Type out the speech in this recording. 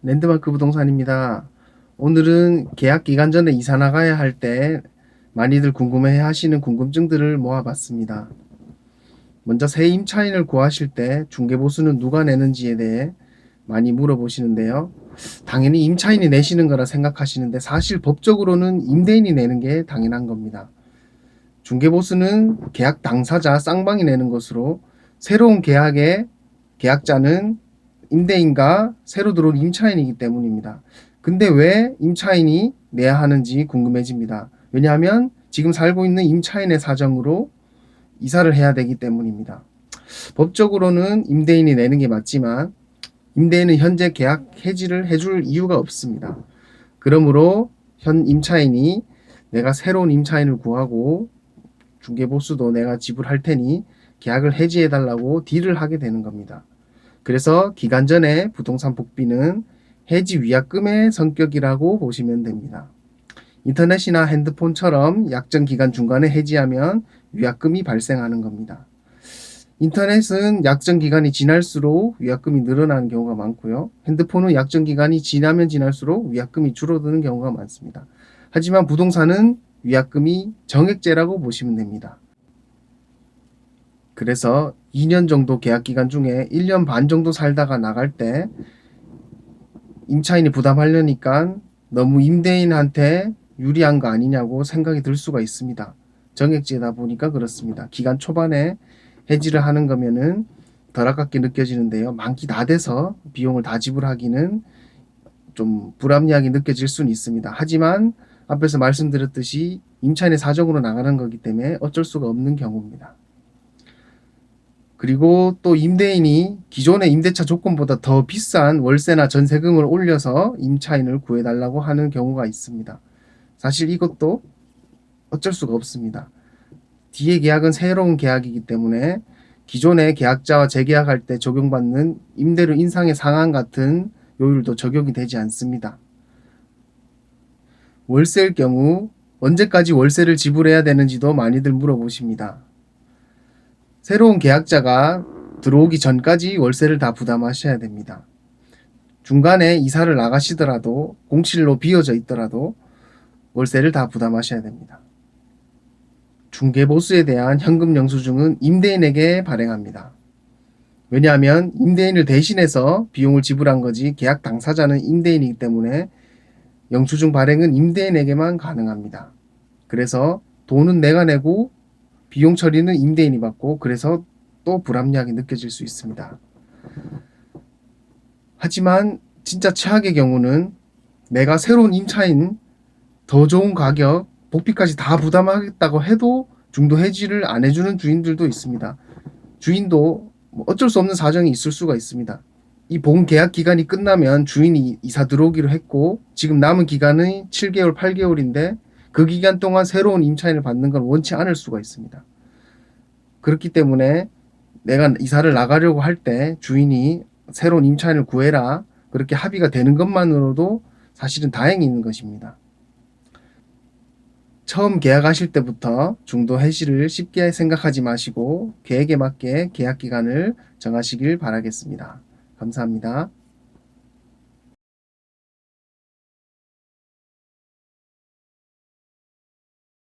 랜드마크 부동산입니다. 오늘은 계약 기간 전에 이사 나가야 할 때 많이들 궁금해 하시는 궁금증들을 모아봤습니다. 먼저 새 임차인을 구하실 때 중개보수는 누가 내는지에 대해 많이 물어보시는데요. 당연히 임차인이 내시는 거라 생각하시는데 사실 법적으로는 임대인이 내는 게 당연한 겁니다. 중개보수는 계약 당사자 쌍방이 내는 것으로 새로운 계약의 계약자는 임대인과 새로 들어온 임차인이기 때문입니다. 근데 왜 임차인이 내야 하는지 궁금해집니다. 왜냐하면 지금 살고 있는 임차인의 사정으로 이사를 해야 되기 때문입니다. 법적으로는 임대인이 내는 게 맞지만 임대인은 현재 계약 해지를 해줄 이유가 없습니다. 그러므로 현 임차인이 내가 새로운 임차인을 구하고 중개보수도 내가 지불할 테니 계약을 해지해 달라고 딜을 하게 되는 겁니다. 그래서 기간 전에 부동산 복비는 해지 위약금의 성격이라고 보시면 됩니다. 인터넷이나 핸드폰처럼 약정 기간 중간에 해지하면 위약금이 발생하는 겁니다. 인터넷은 약정 기간이 지날수록 위약금이 늘어나는 경우가 많고요. 핸드폰은 약정 기간이 지나면 지날수록 위약금이 줄어드는 경우가 많습니다. 하지만 부동산은 위약금이 정액제라고 보시면 됩니다. 그래서 2년 정도 계약 기간 중에 1년 반 정도 살다가 나갈 때 임차인이 부담하려니까 너무 임대인한테 유리한 거 아니냐고 생각이 들 수가 있습니다. 정액제다 보니까 그렇습니다. 기간 초반에 해지를 하는 거면은 덜 아깝게 느껴지는데요. 만기 다 돼서 비용을 다 지불하기는 좀 불합리하게 느껴질 수는 있습니다. 하지만 앞에서 말씀드렸듯이 임차인의 사정으로 나가는 거기 때문에 어쩔 수가 없는 경우입니다. 그리고 또 임대인이 기존의 임대차 조건보다 더 비싼 월세나 전세금을 올려서 임차인을 구해달라고 하는 경우가 있습니다. 사실 이것도 어쩔 수가 없습니다. 뒤에 계약은 새로운 계약이기 때문에 기존의 계약자와 재계약할 때 적용받는 임대료 인상의 상한 같은 요율도 적용이 되지 않습니다. 월세일 경우 언제까지 월세를 지불해야 되는지도 많이들 물어보십니다. 새로운 계약자가 들어오기 전까지 월세를 다 부담하셔야 됩니다. 중간에 이사를 나가시더라도 공실로 비어져 있더라도 월세를 다 부담하셔야 됩니다. 중개보수에 대한 현금 영수증은 임대인에게 발행합니다. 왜냐하면 임대인을 대신해서 비용을 지불한 거지 계약 당사자는 임대인이기 때문에 영수증 발행은 임대인에게만 가능합니다. 그래서 돈은 내가 내고 비용 처리는 임대인이 받고 그래서 또 불합리하게 느껴질 수 있습니다. 하지만 진짜 최악의 경우는 내가 새로운 임차인 더 좋은 가격 복비까지 다 부담하겠다고 해도 중도 해지를 안 해주는 주인들도 있습니다. 주인도 어쩔 수 없는 사정이 있을 수가 있습니다. 이 본 계약 기간이 끝나면 주인이 이사 들어오기로 했고 지금 남은 기간은 7개월, 8개월인데 그 기간 동안 새로운 임차인을 받는 건 원치 않을 수가 있습니다. 그렇기 때문에 내가 이사를 나가려고 할 때 주인이 새로운 임차인을 구해라 그렇게 합의가 되는 것만으로도 사실은 다행히 있는 것입니다. 처음 계약하실 때부터 중도 해지를 쉽게 생각하지 마시고 계획에 맞게 계약 기간을 정하시길 바라겠습니다. 감사합니다.